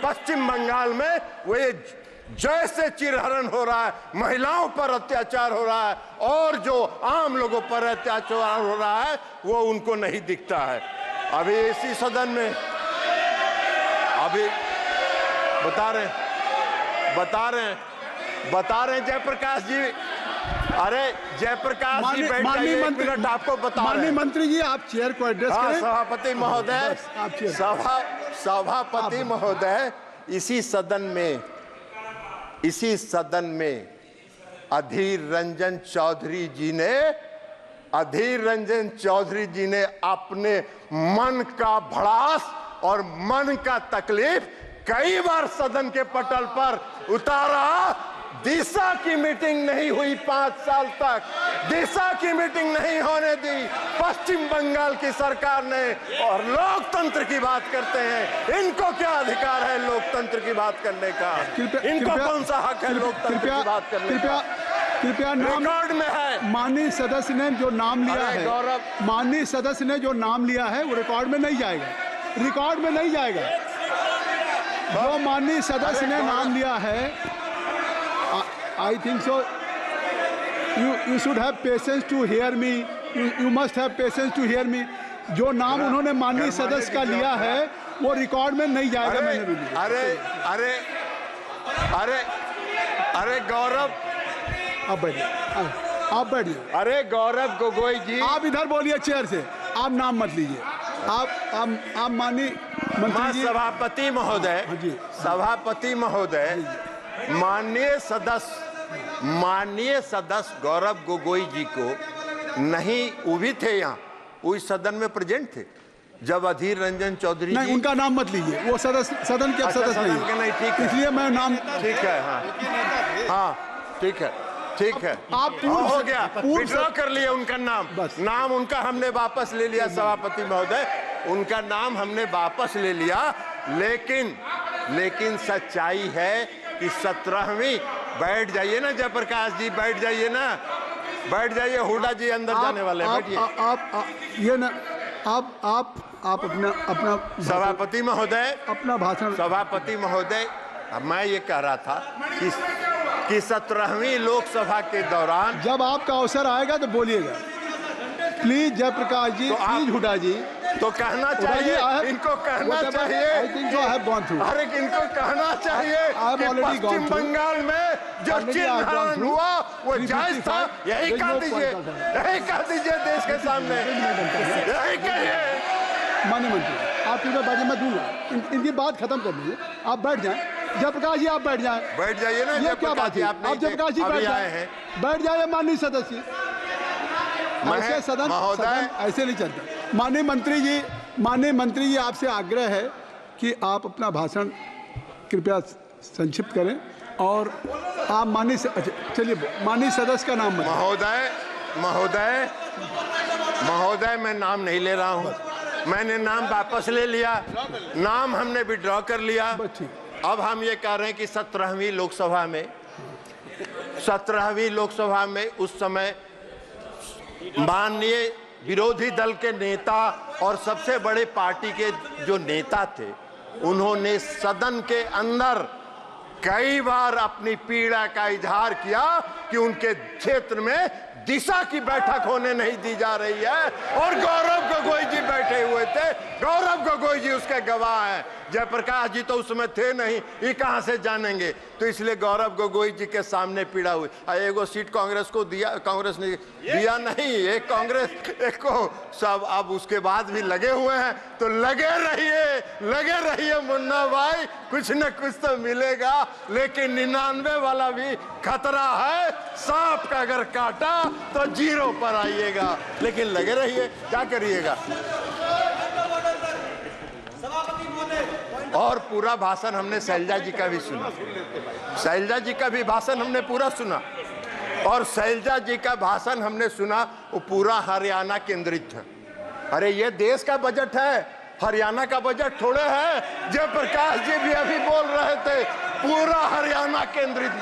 पश्चिम बंगाल में वो ये जैसे चिरहरण हो रहा है, महिलाओं पर अत्याचार हो रहा है और जो आम लोगों पर अत्याचार हो रहा है वो उनको नहीं दिखता है। अभी इसी सदन में अभी बता रहे हैं जयप्रकाश जी, अरे जयप्रकाश जी बैठ जाइए, एक मिनट आपको बता रहे हैं। माननीय मंत्री जी आप चेयर को एड्रेस करें। सभापति महोदय, सभापति महोदय, इसी सदन में अधीर रंजन चौधरी जी ने अपने मन का भड़ास और मन का तकलीफ कई बार सदन के पटल पर उतारा। दिशा की मीटिंग नहीं हुई 5 साल तक, दिशा की मीटिंग नहीं होने दी पश्चिम बंगाल की सरकार ने, और लोकतंत्र की बात करते हैं। इनको क्या अधिकार है लोकतंत्र की बात करने का? इनको कौन सा हक है लोकतंत्र की बात करने का? कृपया रिकॉर्ड में है। माननीय सदस्य ने जो नाम लिया है, माननीय सदस्य ने जो नाम लिया है वो रिकॉर्ड में नहीं जाएगा, रिकॉर्ड में नहीं जाएगा। जो माननीय सदस्य ने नाम लिया है, I think so. You should have patience to hear me. You must have patience to hear me. जो नाम उन्होंने माननीय सदस्य का लिया है वो रिकॉर्ड में नहीं जाएगा। मैंने भी लिया। अरे गौरव, आप बैठिए। अरे गौरव गोगोई जी, आप इधर बोलिए चेयर से, आप नाम मत लीजिए। आप माननीय मंत्री जी। सभापति महोदय, माननीय सदस्य गौरव गोगोई जी को नहीं, वो भी थे यहाँ, वो इस सदन में प्रेजेंट थे जब अधीर रंजन चौधरी नहीं, उनका नाम मत लीजिए, वो सदन के सदस्य नहीं, ठीक है, इसलिए मैं नाम ठीक है। हाँ ठीक है, आप हो गया, विड्रॉ कर लिया उनका नाम उनका हमने वापस ले लिया। सभापति महोदय, उनका नाम हमने वापस ले लिया, लेकिन सच्चाई है कि 17वीं, बैठ जाइए ना जयप्रकाश जी, बैठ जाइए, हुड्डा जी अंदर जाने वाले, बैठिए। आप अपना सभापति महोदय, अपना भाषण। सभापति महोदय, मैं ये कह रहा था कि 17वीं लोकसभा के दौरान जब आपका अवसर आएगा तो बोलिएगा प्लीज। जयप्रकाश जी, प्लीज हुड्डा जी, तो कहना चाहिए, इनको कहना चाहिए, अरे इनको कहना चाहिए कि पश्चिम बंगाल में जो चिरहरण हुआ वो जायज था। यही कह दीजिए देश के सामने, यही कहिए। माननीय मंत्री आप इधर बैठिए, मैं दूंगा, इनकी बात खत्म कर दीजिए, आप बैठ जाएं। जयप्रकाश जी आप बैठ जाइए ना, ये क्या बात है? आप जयप्रकाश जी बैठ जाइए। माननीय सदस्य, ऐसे सदन ऐसे नहीं चलता। माननीय मंत्री जी आपसे आग्रह है कि आप अपना भाषण कृपया संक्षिप्त करें और आप माननीय सदस्य का नाम। महोदय मैं नाम नहीं ले रहा हूं, मैंने नाम वापस ले लिया, नाम हमने विड्रॉ कर लिया। अब हम ये कह रहे हैं कि 17वीं लोकसभा में उस समय माननीय विरोधी दल के नेता और सबसे बड़े पार्टी के जो नेता थे, उन्होंने सदन के अंदर कई बार अपनी पीड़ा का इजहार किया कि उनके क्षेत्र में दिशा की बैठक होने नहीं दी जा रही है, और गौरव गोगोई जी बैठे हुए थे। गौरव गोगोई जी उसके गवाह हैं, जयप्रकाश जी तो उसमें थे नहीं, ये कहां से जानेंगे? तो इसलिए गौरव गोगोई जी के सामने पीड़ा हुई। एगो सीट कांग्रेस को दिया, कांग्रेस ने दिया नहीं, एक कांग्रेस एक को सब, अब उसके बाद भी लगे हुए हैं। तो लगे रहिए मुन्ना भाई, कुछ न कुछ तो मिलेगा, लेकिन 99 वाला भी खतरा है। सांप का अगर काटा तो 0 पर आइएगा, लेकिन लगे रहिए, क्या करिएगा। और पूरा भाषण हमने शैलजा जी का भी सुना, शैलजा जी का भी भाषण हमने पूरा सुना, और शैलजा जी का भाषण हमने सुना, वो पूरा हरियाणा केंद्रित है। अरे ये देश का बजट है, हरियाणा का बजट थोड़े है। जयप्रकाश जी भी अभी बोल रहे थे पूरा हरियाणा केंद्रित।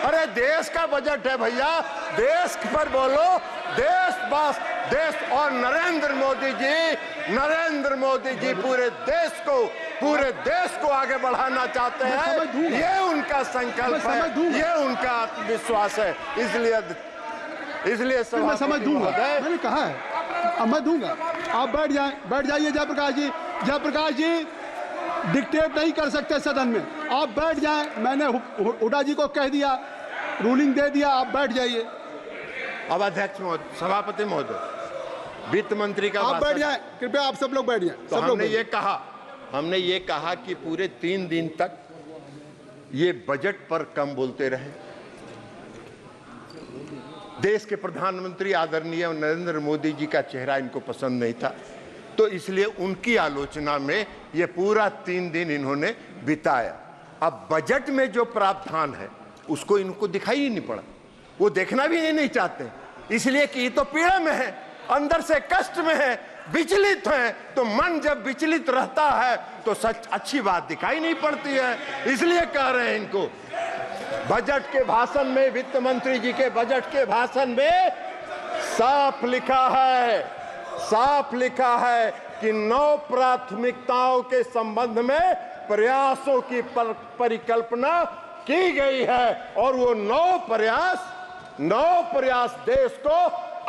अरे देश का बजट है भैया, देश पर बोलो, देश बस देश। और नरेंद्र मोदी जी नरेंद्र मोदी जी पूरे देश को आगे बढ़ाना चाहते हैं। ये उनका संकल्प है, ये उनका आत्मविश्वास है। इसलिए मैं समझ दूंगा, मैंने कहा है, अब मैं दूंगा। आप बैठ जाइए जयप्रकाश जी डिक्टेट नहीं कर सकते सदन में, आप बैठ जाएं। मैंने हुड्डा जी को कह दिया, रूलिंग दे दिया, आप बैठ जाइए। अब अध्यक्ष महोदय, सभापति महोदय, वित्त मंत्री का आप बैठ जाएं, कृपया आप सब लोग बैठ जाएं। तो हमने ये कहा कि पूरे 3 दिन तक ये बजट पर कम बोलते रहे। देश के प्रधानमंत्री आदरणीय नरेंद्र मोदी जी का चेहरा इनको पसंद नहीं था, तो इसलिए उनकी आलोचना में ये पूरा 3 दिन इन्होंने बिताया। अब बजट में जो प्रावधान है उसको इनको दिखाई ही नहीं पड़ा, वो देखना भी नहीं चाहते, इसलिए कि ये तो पीड़ा में है, अंदर से कष्ट में है, विचलित है। तो मन जब विचलित रहता है तो सच अच्छी बात दिखाई नहीं पड़ती है, इसलिए कह रहे हैं इनको। बजट के भाषण में, वित्त मंत्री जी के बजट के भाषण में साफ लिखा है कि 9 प्राथमिकताओं के संबंध में प्रयासों की परिकल्पना की गई है, और वो 9 प्रयास देश को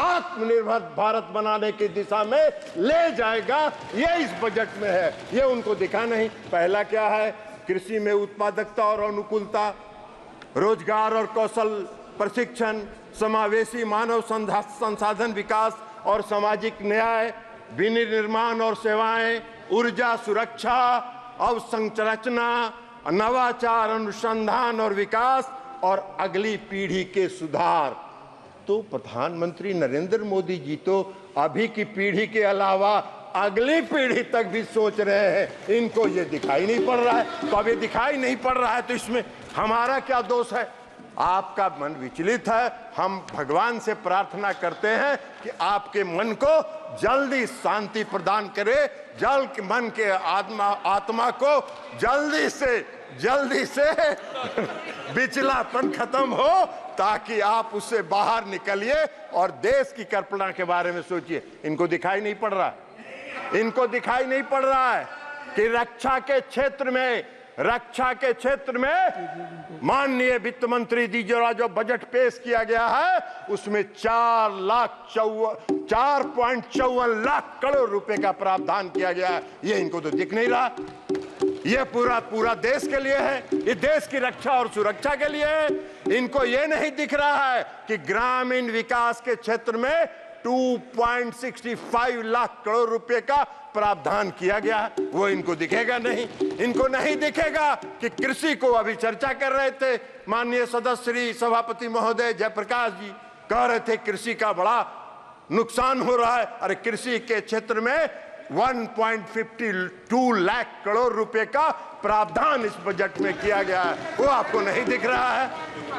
आत्मनिर्भर भारत बनाने की दिशा में ले जाएगा। ये इस बजट में है, ये उनको दिखा नहीं। पहला क्या है? कृषि में उत्पादकता और अनुकूलता, रोजगार और कौशल प्रशिक्षण, समावेशी मानव संसाधन विकास और सामाजिक न्याय, विनिर्माण और सेवाएं, ऊर्जा सुरक्षा, अवसंरचना, नवाचार, अनुसंधान और विकास, और अगली पीढ़ी के सुधार। तो प्रधानमंत्री नरेंद्र मोदी जी तो अभी की पीढ़ी के अलावा अगली पीढ़ी तक भी सोच रहे हैं, इनको ये दिखाई नहीं पड़ रहा है। तो अब ये दिखाई नहीं पड़ रहा है तो इसमें हमारा क्या दोष है? आपका मन विचलित है, हम भगवान से प्रार्थना करते हैं कि आपके मन को जल्दी शांति प्रदान करे, मन के आत्मा को जल्दी से विचलापन खत्म हो, ताकि आप उससे बाहर निकलिए और देश की कल्पना के बारे में सोचिए। इनको दिखाई नहीं पड़ रहा है कि रक्षा के क्षेत्र में माननीय वित्त मंत्री जी जो बजट पेश किया गया है उसमें 4.54 लाख करोड़ रुपए का प्रावधान किया गया है। ये इनको तो दिख नहीं रहा। ये पूरा देश के लिए है, ये देश की रक्षा और सुरक्षा के लिए है। इनको ये नहीं दिख रहा है कि ग्रामीण विकास के क्षेत्र में 2.65 लाख करोड़ रुपए का प्रावधान किया गया है, वो इनको दिखेगा नहीं। इनको नहीं दिखेगा कि कृषि को, अभी चर्चा कर रहे थे माननीय सदस्य श्री सभापति महोदय जयप्रकाश जी, कह रहे थे कृषि का बड़ा नुकसान हो रहा है। अरे कृषि के क्षेत्र में 1.52 लाख करोड़ रुपए का प्रावधान इस बजट में किया गया है, वो आपको नहीं दिख रहा है।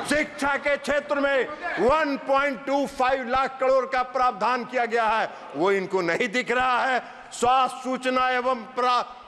शिक्षा के क्षेत्र में 1.25 लाख करोड़ का प्रावधान किया गया है, वो इनको नहीं दिख रहा है। स्वास्थ्य, सूचना एवं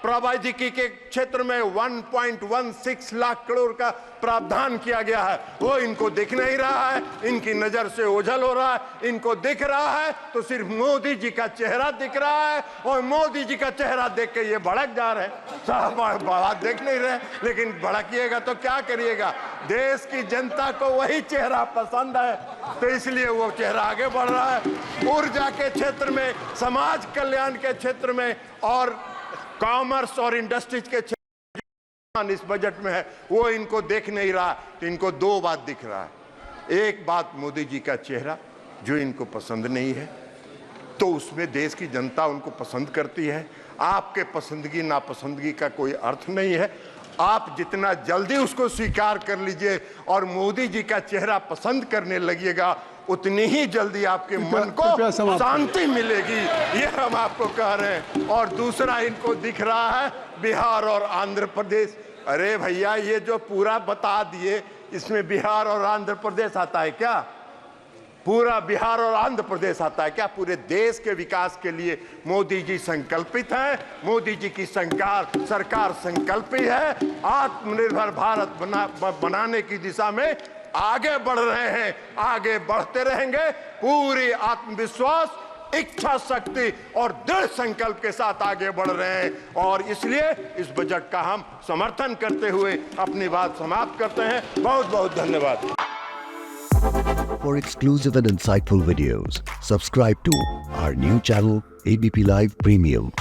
प्रौद्योगिकी के क्षेत्र में 1.16 लाख करोड़ का प्रावधान किया गया है, वो इनको दिख नहीं रहा है। इनकी नजर से ओझल हो रहा है। इनको दिख रहा है तो सिर्फ मोदी जी का चेहरा दिख रहा है, और मोदी जी का चेहरा देख के ये भड़क जा रहे हैं। साहब बात देख नहीं रहे, लेकिन भड़किएगा तो क्या करिएगा? देश की जनता को वही चेहरा पसंद है, तो इसलिए वो चेहरा आगे बढ़ रहा है। ऊर्जा के क्षेत्र में, समाज कल्याण के क्षेत्र में और कॉमर्स और इंडस्ट्रीज के क्षेत्र इस बजट में है, वो इनको देख नहीं रहा। तो इनको 2 बात दिख रहा है। एक बात मोदी जी का चेहरा जो इनको पसंद नहीं है, तो उसमें देश की जनता उनको पसंद करती है। आपके पसंदगी नापसंदगी का कोई अर्थ नहीं है। आप जितना जल्दी उसको स्वीकार कर लीजिए और मोदी जी का चेहरा पसंद करने लगिएगा, उतनी ही जल्दी आपके मन को शांति मिलेगी, ये हम आपको कह रहे हैं। और दूसरा इनको दिख रहा है बिहार और आंध्र प्रदेश। अरे भैया, ये जो पूरा बता दिए, इसमें बिहार और आंध्र प्रदेश आता है क्या? पूरा बिहार और आंध्र प्रदेश आता है क्या? पूरे देश के विकास के लिए मोदी जी संकल्पित हैं। मोदी जी की सरकार संकल्पित है। आत्मनिर्भर भारत बनाने की दिशा में आगे बढ़ रहे हैं, आगे बढ़ते रहेंगे। पूरी आत्मविश्वास इच्छा शक्ति और दृढ़ संकल्प के साथ आगे बढ़ रहे हैं और इसलिए इस बजट का हम समर्थन करते हुए अपनी बात समाप्त करते हैं। बहुत बहुत धन्यवाद। For exclusive and insightful videos, subscribe to our new channel ABP Live Premium.